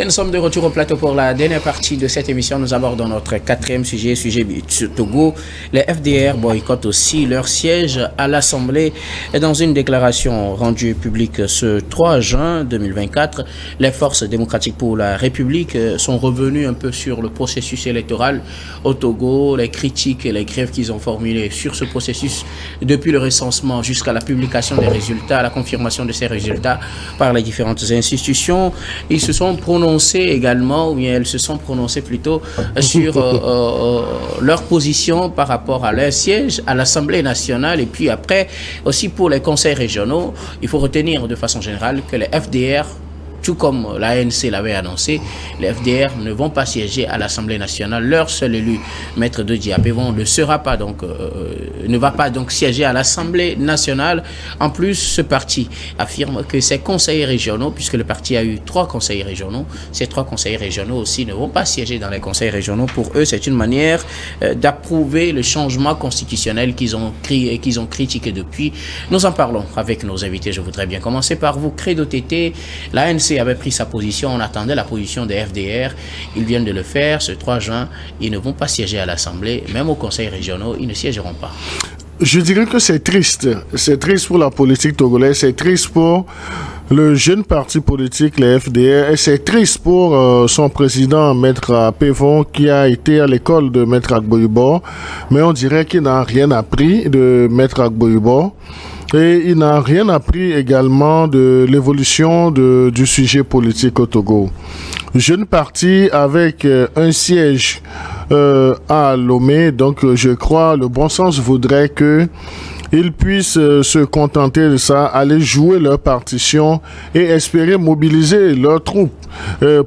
Et nous sommes de retour au plateau pour la dernière partie de cette émission. Nous abordons notre quatrième sujet Togo. Les FDR boycottent aussi leur siège à l'Assemblée. Et dans une déclaration rendue publique ce 3 juin 2024, les forces démocratiques pour la République sont revenues un peu sur le processus électoral au Togo, les critiques et les grèves qu'ils ont formulées sur ce processus depuis le recensement jusqu'à la publication des résultats, la confirmation de ces résultats par les différentes institutions. Ils se sont prononcés également, ou bien elles se sont prononcées plutôt sur leur position par rapport à leur siège à l'Assemblée nationale. Et puis après, aussi pour les conseils régionaux, il faut retenir de façon générale que les FDR, tout comme l'ANC l'avait annoncé, les FDR ne vont pas siéger à l'Assemblée nationale. Leur seul élu, Maître de Diabévon, ne va pas donc siéger à l'Assemblée nationale. En plus, ce parti affirme que ses conseillers régionaux, puisque le parti a eu 3 conseillers régionaux, ces 3 conseillers régionaux aussi ne vont pas siéger dans les conseils régionaux. Pour eux, c'est une manière d'approuver le changement constitutionnel qu'ils ont critiqué depuis. Nous en parlons avec nos invités. Je voudrais bien commencer par vous, Credo Tété. L'ANC avait pris sa position, on attendait la position des FDR, ils viennent de le faire ce 3 juin, ils ne vont pas siéger à l'Assemblée, même aux conseils régionaux, ils ne siégeront pas. Je dirais que c'est triste pour la politique togolaise, c'est triste pour le jeune parti politique, les FDR, et c'est triste pour son président, Maître Pévon, qui a été à l'école de Maître Agboyubo, mais on dirait qu'il n'a rien appris de Maître Agboyubo. Et il n'a rien appris également de l'évolution du sujet politique au Togo. Jeune parti avec un siège à Lomé, donc je crois le bon sens voudrait que ils puissent se contenter de ça, aller jouer leur partition et espérer mobiliser leurs troupes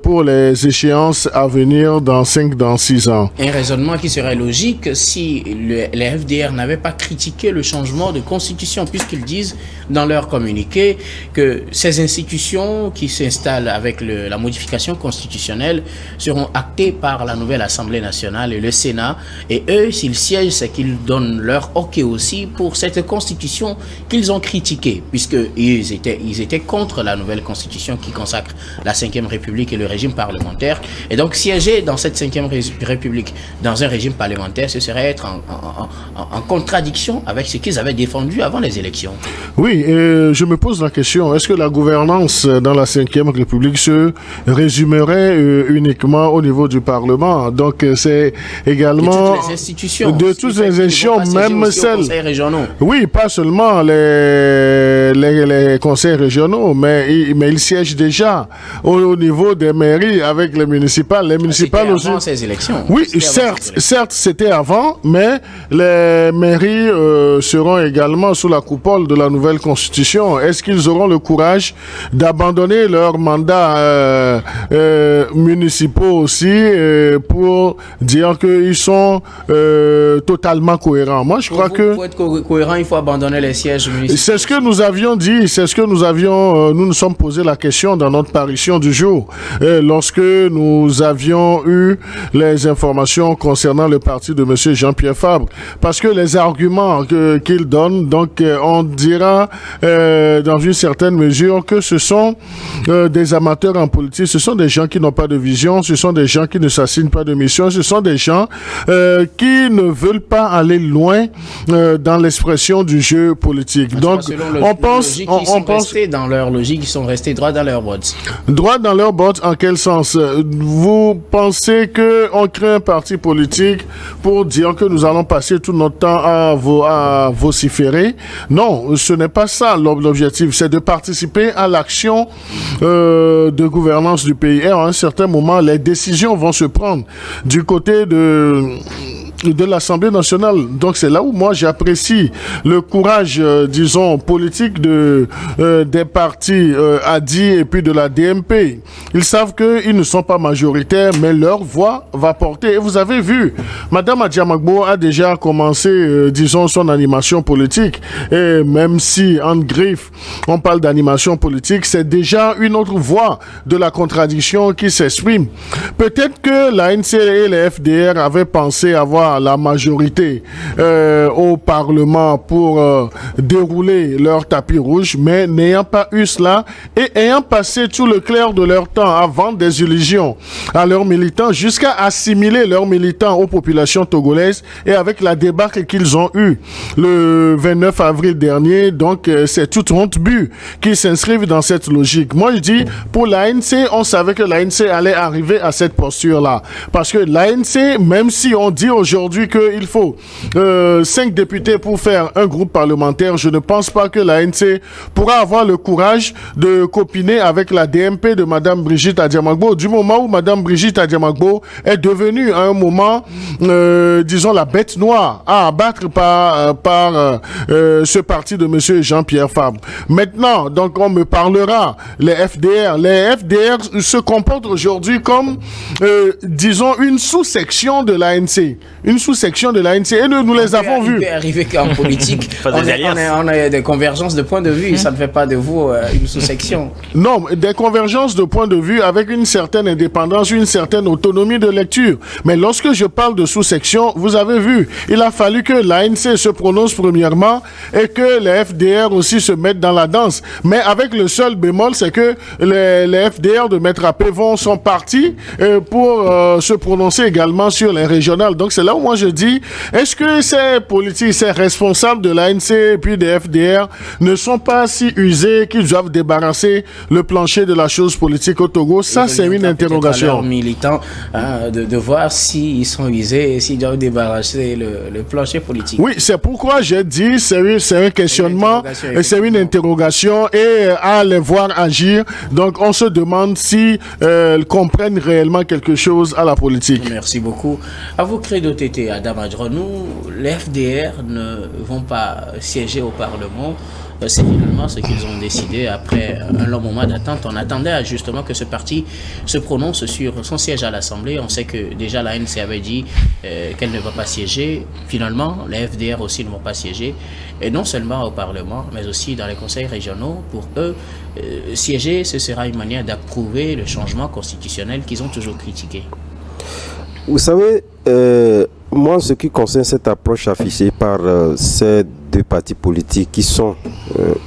pour les échéances à venir dans 6 ans. Un raisonnement qui serait logique si les FDR n'avaient pas critiqué le changement de constitution, puisqu'ils disent dans leur communiqué que ces institutions qui s'installent avec la modification constitutionnelle seront actées par la nouvelle Assemblée nationale et le Sénat. Et eux, s'ils siègent, c'est qu'ils donnent leur OK aussi pour cette constitution qu'ils ont critiquée, puisqu'ils étaient contre la nouvelle constitution qui consacre la 5e République et le régime parlementaire. Et donc siéger dans cette 5e République, dans un régime parlementaire, ce serait être en contradiction avec ce qu'ils avaient défendu avant les élections. Oui, je me pose la question, est-ce que la gouvernance dans la 5e République se résumerait uniquement au niveau du Parlement? Donc c'est également... De toutes les institutions. De toutes les institutions, même celles... régionaux. Oui, pas seulement les conseils régionaux, mais ils siègent déjà au niveau des mairies avec les municipales. Les municipales aussi. Avant ces élections. Oui, certes, c'était avant, mais les mairies seront également sous la coupole de la nouvelle constitution. Est-ce qu'ils auront le courage d'abandonner leurs mandats municipaux aussi pour dire qu'ils sont totalement cohérents? Moi, je crois que... Pour être cohérent, il faut abandonner les sièges municipaux. C'est ce que nous avions dit, nous nous sommes posé la question dans notre parution du jour, lorsque nous avions eu les informations concernant le parti de M. Jean-Pierre Fabre, parce que les arguments qu'il donne, donc on dira dans une certaine mesure que ce sont des amateurs en politique, ce sont des gens qui n'ont pas de vision, ce sont des gens qui ne s'assignent pas de mission, ce sont des gens qui ne veulent pas aller loin dans l'expression du jeu politique. Donc, on pense dans leur logique, ils sont restés droits dans leurs bottes. Droits dans leurs bottes, en quel sens? Vous pensez que on crée un parti politique pour dire que nous allons passer tout notre temps à vociférer? Non, ce n'est pas ça l'objectif. C'est de participer à l'action de gouvernance du pays. Et à un certain moment, les décisions vont se prendre du côté de l'Assemblée nationale. Donc c'est là où moi j'apprécie le courage, disons, politique des partis ADI et puis de la DMP. Ils savent qu'ils ne sont pas majoritaires, mais leur voix va porter. Et vous avez vu, Madame Adjamagbo a déjà commencé, disons, son animation politique. Et même si en griffe, on parle d'animation politique, c'est déjà une autre voix de la contradiction qui s'exprime. Peut-être que la NC et les FDR avaient pensé avoir pas la majorité au Parlement pour dérouler leur tapis rouge, mais n'ayant pas eu cela et ayant passé tout le clair de leur temps à vendre des illusions à leurs militants jusqu'à assimiler leurs militants aux populations togolaises, et avec la débâcle qu'ils ont eue le 29 avril dernier, donc c'est toute honte but qui s'inscrivent dans cette logique. Moi je dis, pour l'ANC, on savait que l'ANC allait arriver à cette posture-là, parce que l'ANC, même si on dit aujourd'hui qu'il faut 5 députés pour faire un groupe parlementaire, je ne pense pas que l'ANC pourra avoir le courage de copiner avec la DMP de Madame Brigitte Adiamagbo, du moment où Madame Brigitte Adiamagbo est devenue à un moment, disons, la bête noire à abattre par ce parti de Monsieur Jean-Pierre Fabre. Maintenant, donc on me parlera, les FDR. Les FDR se comportent aujourd'hui comme, disons, une sous-section de l'ANC. Une sous-section de l'ANC. Et nous les avons vus. Il peut arriver qu'en politique, on a des convergences de points de vue. Ça ne fait pas de vous une sous-section. Non, des convergences de points de vue avec une certaine indépendance, une certaine autonomie de lecture. Mais lorsque je parle de sous-section, vous avez vu, il a fallu que l'ANC se prononce premièrement et que les FDR aussi se mettent dans la danse. Mais avec le seul bémol, c'est que les FDR de Maître Apé sont partis pour se prononcer également sur les régionales. Donc c'est là où moi je dis, est-ce que ces politiques, ces responsables de l'ANC et puis des FDR ne sont pas si usés qu'ils doivent débarrasser le plancher de la chose politique au Togo? Ça, c'est une interrogation. Militants de voir s'ils sont usés et s'ils doivent débarrasser le plancher politique. Oui, c'est pourquoi j'ai dit c'est un questionnement, c'est une interrogation, et à les voir agir. Donc on se demande si ils comprennent réellement quelque chose à la politique. Merci beaucoup. À vous, Credo Tété, Adam Adronou, les FDR ne vont pas siéger au Parlement. C'est finalement ce qu'ils ont décidé après un long moment d'attente. On attendait justement que ce parti se prononce sur son siège à l'Assemblée. On sait que déjà l'ANC avait dit qu'elle ne va pas siéger. Finalement, les FDR aussi ne vont pas siéger. Et non seulement au Parlement, mais aussi dans les conseils régionaux. Pour eux, siéger, ce sera une manière d'approuver le changement constitutionnel qu'ils ont toujours critiqué. Vous savez, moi, en ce qui concerne cette approche affichée par ces deux partis politiques qui sont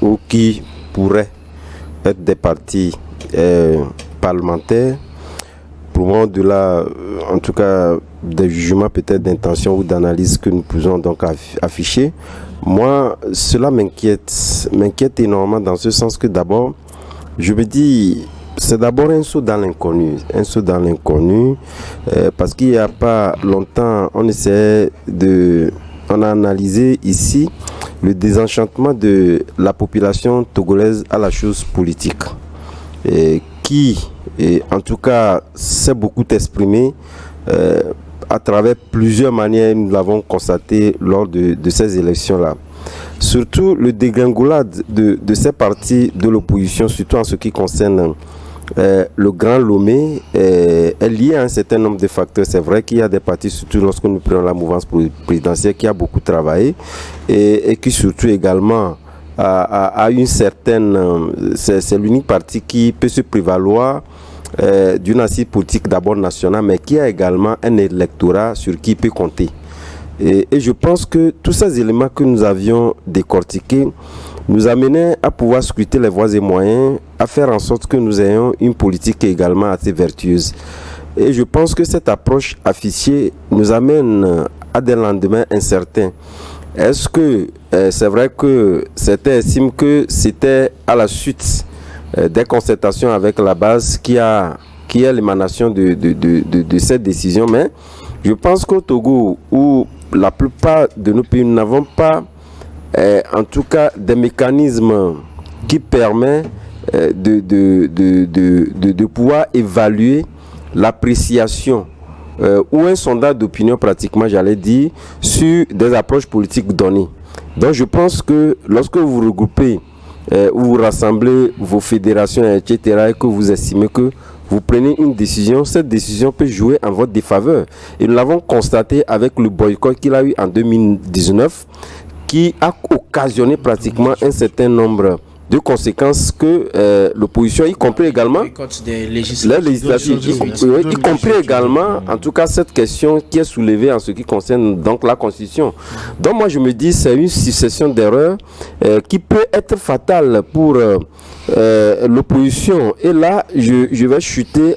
ou qui pourraient être des partis parlementaires, pour moi, de là, en tout cas, des jugements peut-être d'intention ou d'analyse que nous pouvons donc afficher, moi, cela m'inquiète énormément dans ce sens que d'abord, je me dis, c'est d'abord un saut dans l'inconnu, parce qu'il n'y a pas longtemps, on a analysé ici le désenchantement de la population togolaise à la chose politique, qui, en tout cas, s'est beaucoup exprimé à travers plusieurs manières, nous l'avons constaté lors de ces élections-là. Surtout le dégringolade de ces partis de l'opposition, surtout en ce qui concerne le Grand Lomé, est lié à un certain nombre de facteurs. C'est vrai qu'il y a des partis, surtout lorsque nous prenons la mouvance présidentielle, qui a beaucoup travaillé et qui surtout également a une certaine... c'est l'unique parti qui peut se prévaloir d'une assise politique d'abord nationale, mais qui a également un électorat sur qui il peut compter. Et je pense que tous ces éléments que nous avions décortiqués nous amenaient à pouvoir scruter les voies et moyens, à faire en sorte que nous ayons une politique également assez vertueuse. Et je pense que cette approche affichée nous amène à des lendemains incertains. Est-ce que c'est vrai que certains estiment que c'était à la suite des concertations avec la base qui est l'émanation de cette décision, mais je pense qu'au Togo, où la plupart de nos pays n'avons pas en tout cas des mécanismes qui permettent de pouvoir évaluer l'appréciation ou un sondage d'opinion pratiquement, j'allais dire, sur des approches politiques données. Donc je pense que lorsque vous regroupez ou vous rassemblez vos fédérations, etc., et que vous estimez que vous prenez une décision, cette décision peut jouer en votre défaveur. Et nous l'avons constaté avec le boycott qu'il a eu en 2019, qui a occasionné pratiquement un certain nombre de conséquence que l'opposition, y compris également les législatives, y compris également, en tout cas, cette question qui est soulevée en ce qui concerne donc la Constitution. Donc moi, je me dis, c'est une succession d'erreurs qui peut être fatale pour l'opposition. Et là, je vais chuter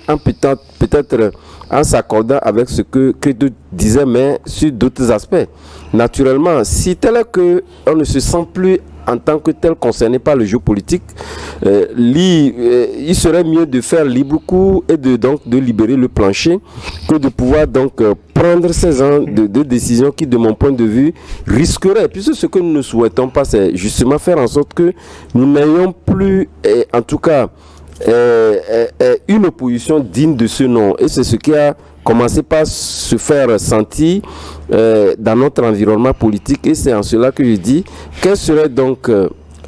peut-être en s'accordant avec ce que Credo disait, mais sur d'autres aspects. Naturellement, si tel est qu'on ne se sent plus en tant que tel concerné par le jeu politique, il serait mieux de faire libre cours et de libérer le plancher que de pouvoir prendre ces gens de décisions qui, de mon point de vue, risqueraient. Puisque ce que nous ne souhaitons pas, c'est justement faire en sorte que nous n'ayons plus, en tout cas, une opposition digne de ce nom. Et c'est ce qui a commencé par se faire sentir dans notre environnement politique. Et c'est en cela que je dis, quelle serait donc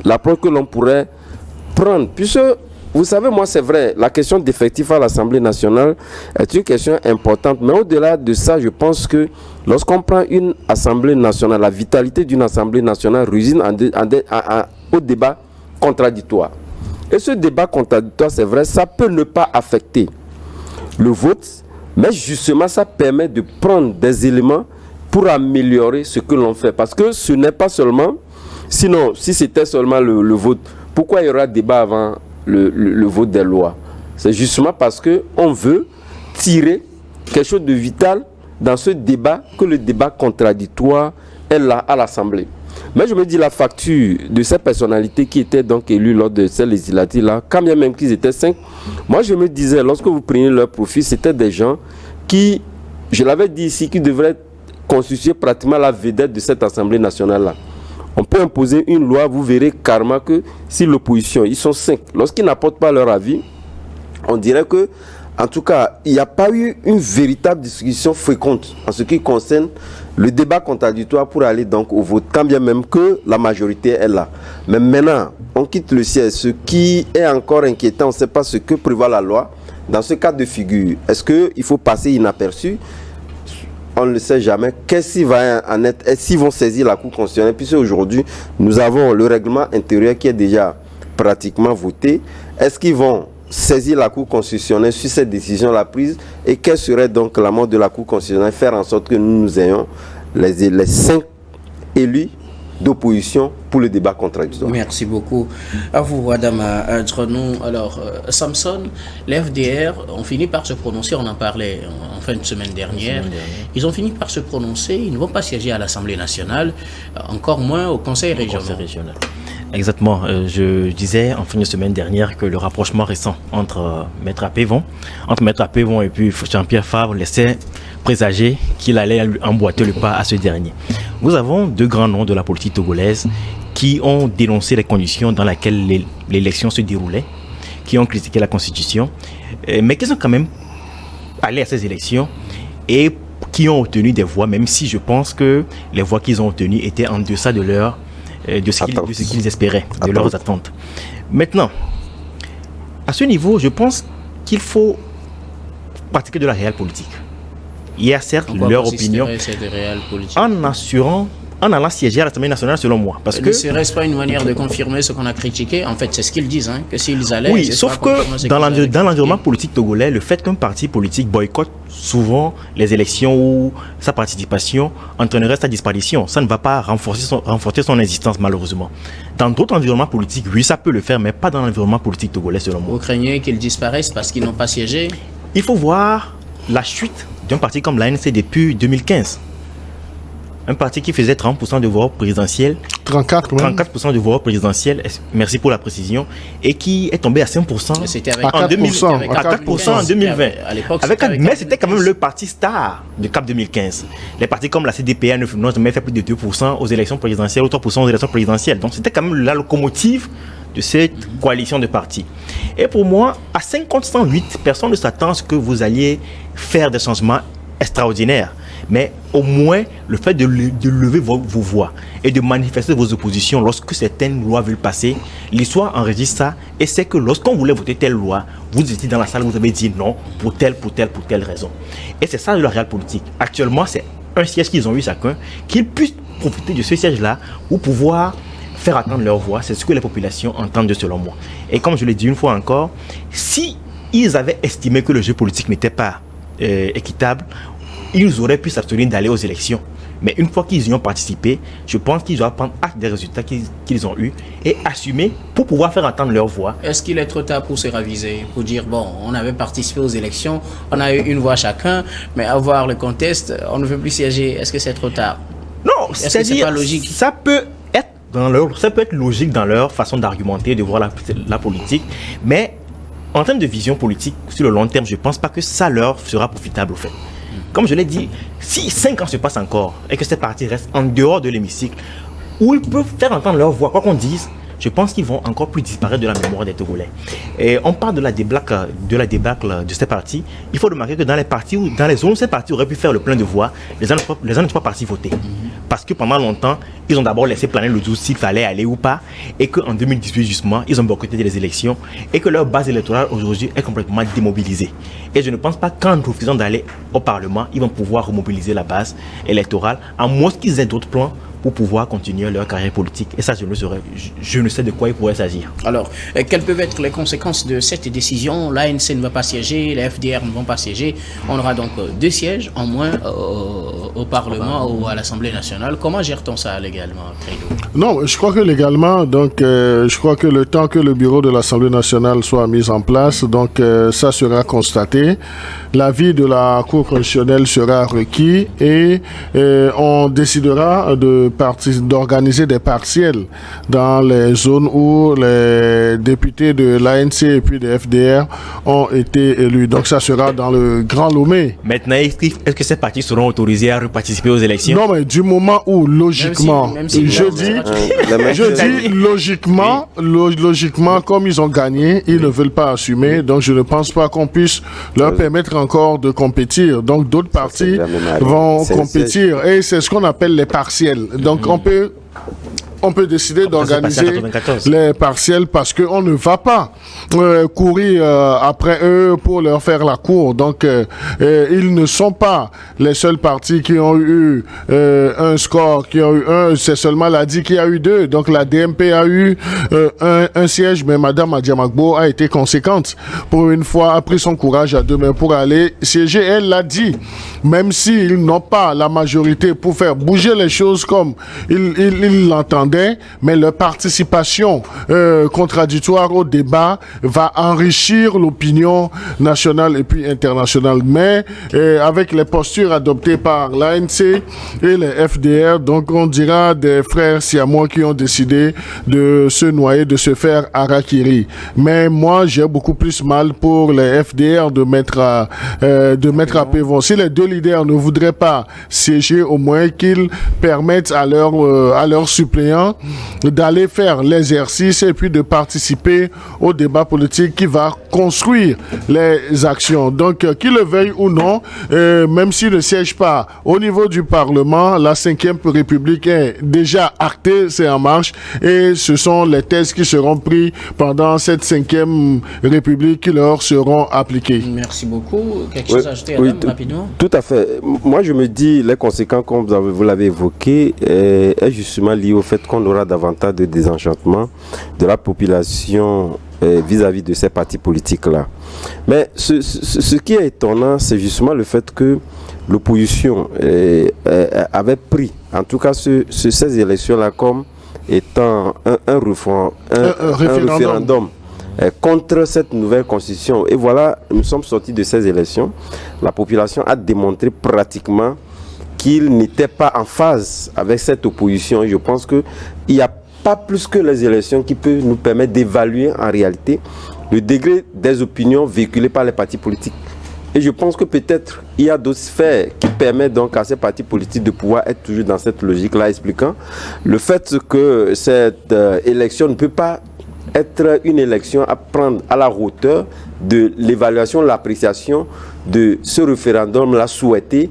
l'approche que l'on pourrait prendre? Puisque, vous savez, moi c'est vrai, la question d'effectifs à l'Assemblée nationale est une question importante. Mais au-delà de ça, je pense que lorsqu'on prend une Assemblée nationale, la vitalité d'une Assemblée nationale réside au débat contradictoire. Et ce débat contradictoire, c'est vrai, ça peut ne pas affecter le vote, mais justement, ça permet de prendre des éléments pour améliorer ce que l'on fait. Parce que ce n'est pas seulement, sinon, si c'était seulement le vote, pourquoi il y aura débat avant le vote des lois? C'est justement parce qu'on veut tirer quelque chose de vital dans ce débat, que le débat contradictoire est là à l'Assemblée. Mais je me dis, la facture de ces personnalités qui étaient donc élues lors de ces législatives-là, quand bien même qu'ils étaient 5, moi je me disais, lorsque vous preniez leur profil, c'était des gens qui, je l'avais dit ici, qui devraient constituer pratiquement la vedette de cette Assemblée nationale-là. On peut imposer une loi, vous verrez carrément que si l'opposition, ils sont 5, lorsqu'ils n'apportent pas leur avis, on dirait que, en tout cas, il n'y a pas eu une véritable discussion féconde en ce qui concerne le débat contradictoire pour aller donc au vote, quand bien même que la majorité est là. Mais maintenant, on quitte le siège. Ce qui est encore inquiétant, on ne sait pas ce que prévoit la loi. Dans ce cas de figure, est-ce qu'il faut passer inaperçu? On ne le sait jamais. Qu'est-ce qui va en être? Est-ce qu'ils vont saisir la Cour constitutionnelle? Puisque aujourd'hui, nous avons le règlement intérieur qui est déjà pratiquement voté. Est-ce qu'ils vont saisir la Cour constitutionnelle sur cette décision-là prise? Et quelle serait donc la mort de la Cour constitutionnelle? Faire en sorte que nous ayons les 5 élus d'opposition pour le débat contradictoire. Merci beaucoup. À vous, Adama Dronou. Alors, Samson, l'FDR ont fini par se prononcer, on en parlait en fin de semaine dernière. Ils ont fini par se prononcer, ils ne vont pas siéger à l'Assemblée nationale, encore moins au Conseil régional. Exactement. Je disais en fin de semaine dernière que le rapprochement récent entre Maître Apévon et puis Jean-Pierre Favre laissait présager qu'il allait emboîter le pas à ce dernier. Nous avons 2 grands noms de la politique togolaise qui ont dénoncé les conditions dans lesquelles l'élection se déroulait, qui ont critiqué la Constitution, mais qui sont quand même allés à ces élections et qui ont obtenu des voix, même si je pense que les voix qu'ils ont obtenues étaient en deçà de ce qu'ils espéraient, de leurs attentes. Maintenant, à ce niveau, je pense qu'il faut pratiquer de la réelle politique. Il y a certes leur opinion en allant siéger à l'Assemblée nationale, selon moi. Parce que serait-ce pas une manière de confirmer ce qu'on a critiqué? En fait, c'est ce qu'ils disent, que s'ils allaient... Oui, sauf que dans l'environnement politique togolais, le fait qu'un parti politique boycotte souvent les élections ou sa participation entraînerait sa disparition. Ça ne va pas renforcer son existence, malheureusement. Dans d'autres environnements politiques, oui, ça peut le faire, mais pas dans l'environnement politique togolais, selon moi. Vous craignez qu'ils disparaissent parce qu'ils n'ont pas siégé? Il faut voir la chute d'un parti comme l'ANC depuis 2015. Un parti qui faisait 30% de voix présidentielles, 34% de voix présidentielles, merci pour la précision, et qui est tombé à 5% c'était avec en 4% en 2020. À l'époque, Mais c'était quand même le parti star de CAP 2015. Les partis comme la CDPA n'ont jamais fait plus de 2% aux élections présidentielles ou 3% aux élections présidentielles. Donc c'était quand même la locomotive de cette coalition de partis. Et pour moi, à 50-108, personne ne s'attend à ce que vous alliez faire des changements extraordinaires. Mais au moins, le fait de lever vos voix et de manifester vos oppositions lorsque certaines lois veulent passer, l'histoire enregistre ça et c'est que lorsqu'on voulait voter telle loi, vous étiez dans la salle, vous avez dit non pour telle raison. Et c'est ça la réelle politique. Actuellement, c'est un siège qu'ils ont eu chacun, qu'ils puissent profiter de ce siège-là pour pouvoir faire attendre leur voix, c'est ce que les populations entendent selon moi. Et comme je l'ai dit une fois encore, si ils avaient estimé que le jeu politique n'était pas équitable, ils auraient pu s'abstenir d'aller aux élections. Mais une fois qu'ils y ont participé, je pense qu'ils doivent prendre acte des résultats qu'ils ont eus et assumer pour pouvoir faire entendre leur voix. Est-ce qu'il est trop tard pour se raviser, pour dire, bon, on avait participé aux élections, on a eu une voix chacun, mais à voir le contexte, on ne veut plus siéger. Est-ce que c'est trop tard? Non, c'est pas logique. Ça peut être logique dans leur façon d'argumenter, de voir la politique, mais en termes de vision politique, sur le long terme, je ne pense pas que ça leur sera profitable au fait. Comme je l'ai dit, si 5 ans se passent encore et que ces partis restent en dehors de l'hémicycle, où ils peuvent faire entendre leur voix, quoi qu'on dise, je pense qu'ils vont encore plus disparaître de la mémoire des Togolais. Et on parle de la débâcle de ces partis. Il faut remarquer que dans les zones où ces partis auraient pu faire le plein de voix, les gens ne sont pas partis voter. Parce que pendant longtemps, ils ont d'abord laissé planer le doute s'il fallait aller ou pas, et qu'en 2018 justement, ils ont boycotté les élections, et que leur base électorale aujourd'hui est complètement démobilisée. Et je ne pense pas qu'en refusant d'aller au Parlement, ils vont pouvoir remobiliser la base électorale, à moins qu'ils aient d'autres plans pour pouvoir continuer leur carrière politique. Et ça, je ne sais de quoi il pourrait s'agir. Alors, quelles peuvent être les conséquences de cette décision? L'ANC ne va pas siéger, les FDR ne vont pas siéger. On aura donc 2 sièges en moins au Parlement ou à l'Assemblée nationale. Comment gère-t-on ça légalement, Credo? Non, je crois que légalement, donc, je crois que le temps que le bureau de l'Assemblée nationale soit mis en place, donc, ça sera constaté. L'avis de la Cour constitutionnelle sera requis et on décidera d'organiser des partiels dans les zones où les députés de l'ANC et puis des FDR ont été élus. Donc ça sera dans le Grand Lomé. Maintenant, est-ce que ces partis seront autorisés à participer aux élections? Non, mais du moment où, logiquement, logiquement, comme ils ont gagné, ils ne veulent pas assumer. Donc je ne pense pas qu'on puisse leur permettre encore de compétir. Donc d'autres partis vont compétir. Et c'est ce qu'on appelle les partiels. Donc on peut décider d'organiser les partiels parce qu'on ne va pas courir après eux pour leur faire la cour. Donc, ils ne sont pas les seuls partis qui ont eu un score, qui ont eu un. C'est seulement l'ADI qui a eu 2. Donc, la DMP a eu un siège, mais Madame Adiamagbo a été conséquente. Pour une fois, a pris son courage à 2 mains pour aller siéger. Elle l'a dit. Même s'ils n'ont pas la majorité pour faire bouger les choses comme ils l'entendaient, mais leur participation contradictoire au débat va enrichir l'opinion nationale et puis internationale. Mais avec les postures adoptées par l'ANC et les FDR, donc on dira des frères siamois qui ont décidé de se noyer, de se faire harakiri. Mais moi, j'ai beaucoup plus mal pour les FDR de mettre à Pévon. Si les 2 leaders ne voudraient pas siéger, au moins qu'ils permettent à leurs suppléants d'aller faire l'exercice et puis de participer au débat politique qui va construire les actions. Donc, qu'ils le veuillent ou non, même s'ils ne siègent pas au niveau du Parlement, la 5e République est déjà actée, c'est en marche, et ce sont les thèses qui seront prises pendant cette 5e République qui leur seront appliquées. Merci beaucoup. Quelque chose à ajouter, Adam, rapidement? Tout à fait. Moi, je me dis, les conséquences, comme vous l'avez évoqué, est justement lié au fait qu'on aura davantage de désenchantement de la population vis-à-vis de ces partis politiques-là. Mais ce qui est étonnant, c'est justement le fait que l'opposition avait pris, en tout cas ces élections-là, comme étant un référendum contre cette nouvelle constitution. Et voilà, nous sommes sortis de ces élections. La population a démontré pratiquement qu'il n'était pas en phase avec cette opposition. Et je pense qu'il n'y a pas plus que les élections qui peuvent nous permettre d'évaluer en réalité le degré des opinions véhiculées par les partis politiques. Et je pense que peut-être il y a d'autres sphères qui permettent donc à ces partis politiques de pouvoir être toujours dans cette logique-là, expliquant le fait que cette élection ne peut pas être une élection à prendre à la hauteur de l'évaluation, l'appréciation de ce référendum-là souhaité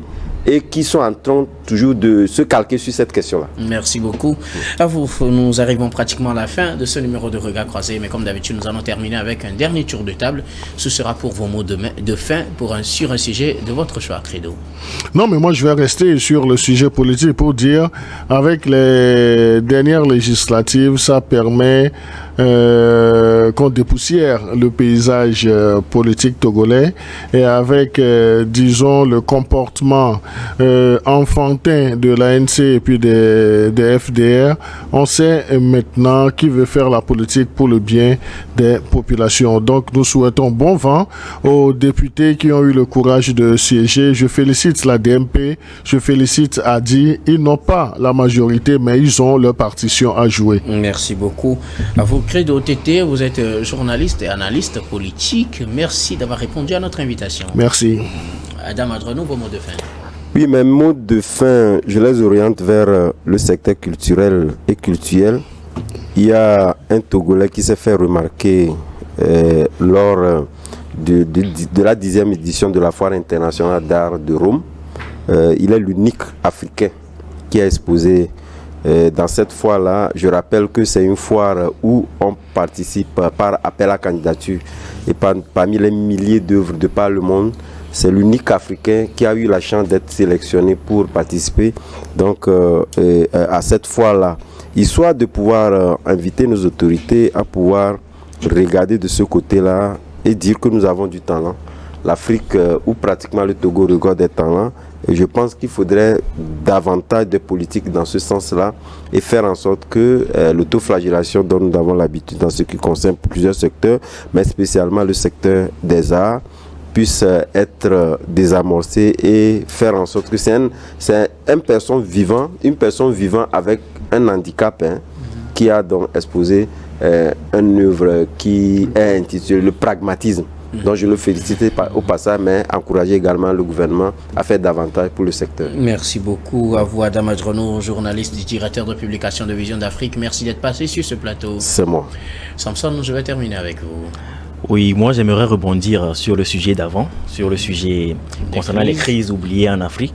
et qui sont en train toujours de se calquer sur cette question-là. Merci beaucoup. À vous, nous arrivons pratiquement à la fin de ce numéro de Regard Croisé, mais comme d'habitude, nous allons terminer avec un dernier tour de table. Ce sera pour vos mots de fin sur un sujet de votre choix, Credo. Non, mais moi, je vais rester sur le sujet politique pour dire, avec les dernières législatives, ça permet qu'on dépoussière le paysage politique togolais, et avec, disons, le comportement enfantin de l'ANC et puis des FDR, on sait maintenant qui veut faire la politique pour le bien des populations. Donc, nous souhaitons bon vent aux députés qui ont eu le courage de siéger. Je félicite la DMP, je félicite Adi. Ils n'ont pas la majorité, mais ils ont leur partition à jouer. Merci beaucoup. À vous, Credo Tété, vous êtes journaliste et analyste politique. Merci d'avoir répondu à notre invitation. Merci. Adam Adrenou, vos mots de fin. Oui, mes mots de fin, je les oriente vers le secteur culturel et cultuel. Il y a un Togolais qui s'est fait remarquer lors de la 10e édition de la Foire internationale d'art de Rome. Il est l'unique Africain qui a exposé dans cette foire-là. Je rappelle que c'est une foire où on participe par appel à candidature, et parmi les milliers d'œuvres de par le monde, c'est l'unique Africain qui a eu la chance d'être sélectionné pour participer donc à cette foire-là, histoire de pouvoir inviter nos autorités à pouvoir regarder de ce côté-là et dire que nous avons du talent. L'Afrique, où pratiquement le Togo regorge des talents, et je pense qu'il faudrait davantage de politiques dans ce sens-là et faire en sorte que l'autoflagellation dont nous avons l'habitude dans ce qui concerne plusieurs secteurs, mais spécialement le secteur des arts, puisse être désamorcée et faire en sorte que c'est une personne vivant avec un handicap, qui a donc exposé une œuvre qui est intitulée Le pragmatisme. Donc je le félicite au passage, mais encourager également le gouvernement à faire davantage pour le secteur. Merci beaucoup à vous, Adam Adrenou, journaliste et directeur de publication de Vision d'Afrique. Merci d'être passé sur ce plateau. C'est moi. Samson, je vais terminer avec vous. Oui, moi j'aimerais rebondir sur le sujet d'avant, sur le sujet concernant les crises oubliées en Afrique,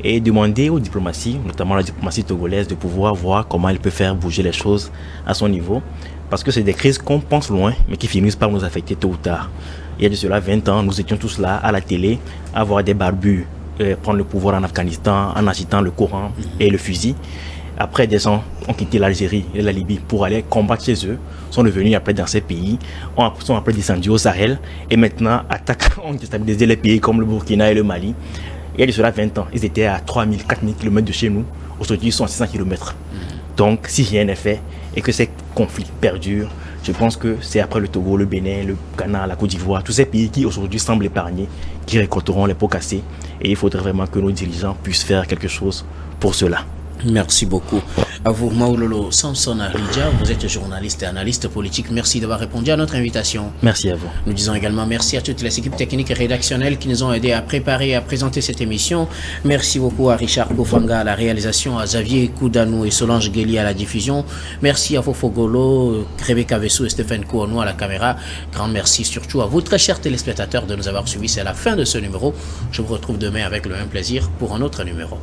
et demander aux diplomaties, notamment la diplomatie togolaise, de pouvoir voir comment elle peut faire bouger les choses à son niveau. Parce que c'est des crises qu'on pense loin, mais qui finissent par nous affecter tôt ou tard. Il y a de cela 20 ans, nous étions tous là à la télé, à voir des barbus prendre le pouvoir en Afghanistan en agitant le Coran et le fusil. Après, des gens ont quitté l'Algérie et la Libye pour aller combattre chez eux, sont revenus après dans ces pays, sont après descendus au Sahel et maintenant ont déstabilisé les pays comme le Burkina et le Mali. Il y a de cela 20 ans, ils étaient à 3000, 4000 km de chez nous, aujourd'hui ils sont à 600 km. Donc si rien n'est fait et que ces conflits perdurent, je pense que c'est après le Togo, le Bénin, le Ghana, la Côte d'Ivoire, tous ces pays qui aujourd'hui semblent épargnés, qui récolteront les pots cassés. Et il faudrait vraiment que nos dirigeants puissent faire quelque chose pour cela. Merci beaucoup. À vous, Maoulolo Samson Aridja, vous êtes journaliste et analyste politique. Merci d'avoir répondu à notre invitation. Merci à vous. Nous disons également merci à toutes les équipes techniques et rédactionnelles qui nous ont aidés à préparer et à présenter cette émission. Merci beaucoup à Richard Kofanga à la réalisation, à Xavier Koudanou et Solange Guéli à la diffusion. Merci à Fofogolo, Rebecca Vessou et Stéphane Kouanou à la caméra. Grand merci surtout à vous, très chers téléspectateurs, de nous avoir suivis. C'est la fin de ce numéro. Je vous retrouve demain avec le même plaisir pour un autre numéro.